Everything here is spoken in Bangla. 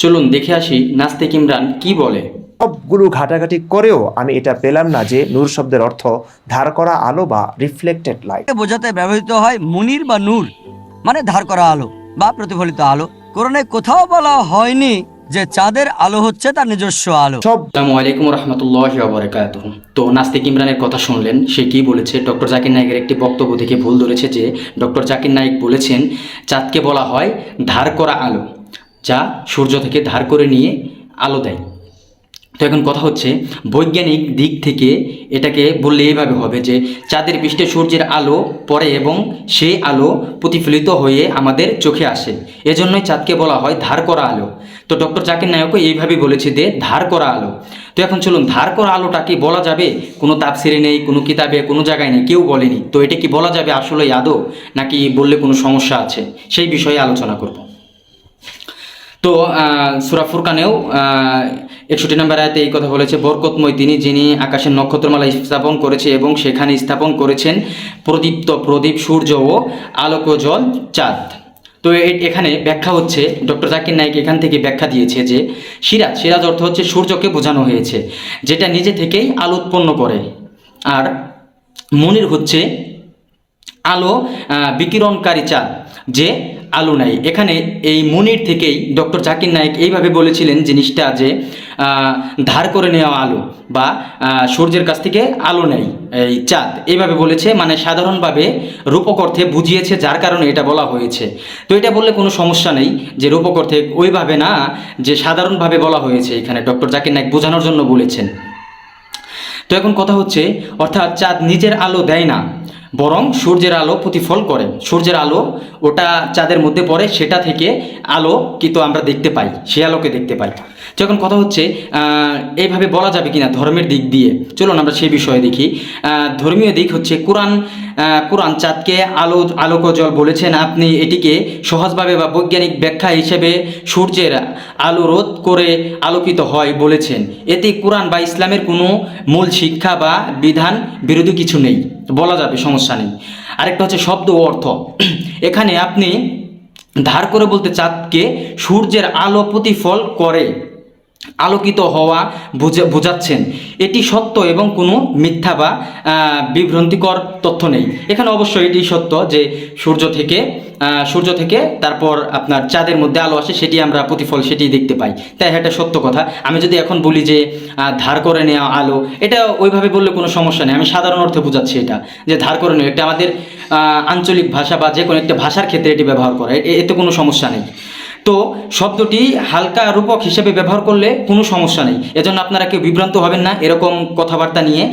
চলুন দেখে আসি নাস্তিক ইমরান কি বলে। সবগুলো ঘাটাঘাটি করেও আমি এটা পেলাম না যে নূর শব্দের অর্থ ধার করা আলো বা রিফ্লেক্টেড লাইট। বোঝাতে ব্যবহৃত হয় মুনির বা নূর, মানে ধার করা আলো বা প্রতিফলিত আলো। কোরআনে কোথাও বলা হয়নি যে চাঁদের আলো হচ্ছে তার নিজস্ব আলো। আসসালামু আলাইকুম রহমতুল্লাহি ওয়া বারাকাতুহু। তো নাস্তিক ইমরানের কথা শুনলেন, সে কি বলেছে। ডক্টর জাকির নায়েকের একটি বক্তব্য থেকে ভুল ধরেছে যে ডক্টর জাকির নায়েক বলেছেন চাঁদকে বলা হয় ধার করা আলো, যা সূর্য থেকে ধার করে নিয়ে আলো দেয়। তো এখন কথা হচ্ছে বৈজ্ঞানিক দিক থেকে এটাকে বললে এইভাবে হবে যে চাঁদের পৃষ্ঠে সূর্যের আলো পড়ে এবং সেই আলো প্রতিফলিত হয়ে আমাদের চোখে আসে, এজন্যই চাঁদকে বলা হয় ধার করা আলো। তো ডক্টর জাকির নায়েকও এইভাবেই বলেছে যে ধার করা আলো। তো এখন চলুন, ধার করা আলোটা কি বলা যাবে? কোনো তাফসিরে নেই, কোনো কিতাবে, কোনো জায়গায় নেই, কেউ বলেনি। তো এটা কি বলা যাবে আসলে আদৌ, নাকি বললে কোনো সমস্যা আছে, সেই বিষয়ে আলোচনা করব। তো সূরা ফুরকানেও 61 নম্বর আয়াতে এই কথা বলেছে, বরকতময় তিনি যিনি আকাশের নক্ষত্রমালা স্থাপন করেছে এবং সেখানে স্থাপন করেছেন প্রদীপ্ত প্রদীপ সূর্য ও আলোকজল চাঁদ। তো এখানে ব্যাখ্যা হচ্ছে, ডক্টর জাকির নায়েক এখান থেকে ব্যাখ্যা দিয়েছে যে সিরাজ অর্থ হচ্ছে সূর্যকে বোঝানো হয়েছে, যেটা নিজে থেকেই আলো উৎপন্ন করে। আর মুনির হচ্ছে আলো বিকিরণকারী চাঁদ, যে আলো নাই। এখানে এই মুনির থেকেই ডক্টর জাকির নায়েক এইভাবে বলেছিলেন জিনিসটা যে ধার করে নেওয়া আলো বা সূর্যের কাছ থেকে আলো নেই এই চাঁদ, এইভাবে বলেছে। মানে সাধারণভাবে রূপক অর্থে বুঝিয়েছে, যার কারণে এটা বলা হয়েছে। তো এটা বললে কোনো সমস্যা নেই যে রূপক অর্থে, ওইভাবে না যে সাধারণভাবে বলা হয়েছে, এখানে ডক্টর জাকির নায়েক বোঝানোর জন্য বলেছেন। তো এখন কথা হচ্ছে, অর্থাৎ চাঁদ নিজের আলো দেয় না, বরং সূর্যের আলো প্রতিফল করে। সূর্যের আলো ওটা চাঁদের মধ্যে পড়ে, সেটা থেকে আলো কিন্তু আমরা দেখতে পাই, সে আলোকে দেখতে পাই। তো এখন কথা হচ্ছে এইভাবে বলা যাবে কিনা ধর্মের দিক দিয়ে। চলুন আমরা সেই বিষয়ে দেখি। ধর্মীয় দিক হচ্ছে কোরআন চাঁদকে আলোকজল বলেছেন। আপনি এটিকে সহজভাবে বা বৈজ্ঞানিক ব্যাখ্যা হিসেবে সূর্যের আলো রোধ করে আলোকিত হয় বলেছেন। এতে কোরআন বা ইসলামের কোনো মূল শিক্ষা বা বিধান বিরোধী কিছু নেই, বলা যাবে, সমস্যা নেই। আরেকটা হচ্ছে শব্দ ও অর্থ। এখানে আপনি ধার করে বলতে চাঁদকে সূর্যের আলো প্রতিফল করে আলোকিত হওয়া বোঝাচ্ছেন। এটি সত্য এবং কোনো মিথ্যা বা বিভ্রান্তিকর তথ্য নেই। এখানে অবশ্যই এটি সত্য যে সূর্য থেকে তারপর আপনার চাঁদের মধ্যে আলো আসে, সেটি আমরা প্রতিফল সেটি দেখতে পাই, তাই এটা সত্য কথা। আমি যদি এখন বলি যে ধার করে নেওয়া আলো, এটা ওইভাবে বললে কোনো সমস্যা নেই। আমি সাধারণ অর্থে বোঝাচ্ছি এটা, যে ধার করে নেওয়া, এটা আমাদের আঞ্চলিক ভাষা বা যে কোনো একটা ভাষার ক্ষেত্রে এটি ব্যবহার করে, এতে কোনো সমস্যা নেই। তো শব্দটি হালকা রূপক হিসেবে ব্যবহার করলে কোনো সমস্যা নেই। এজন্য আপনারা কেউ বিভ্রান্ত হবেন না এরকম কথাবার্তা নিয়ে।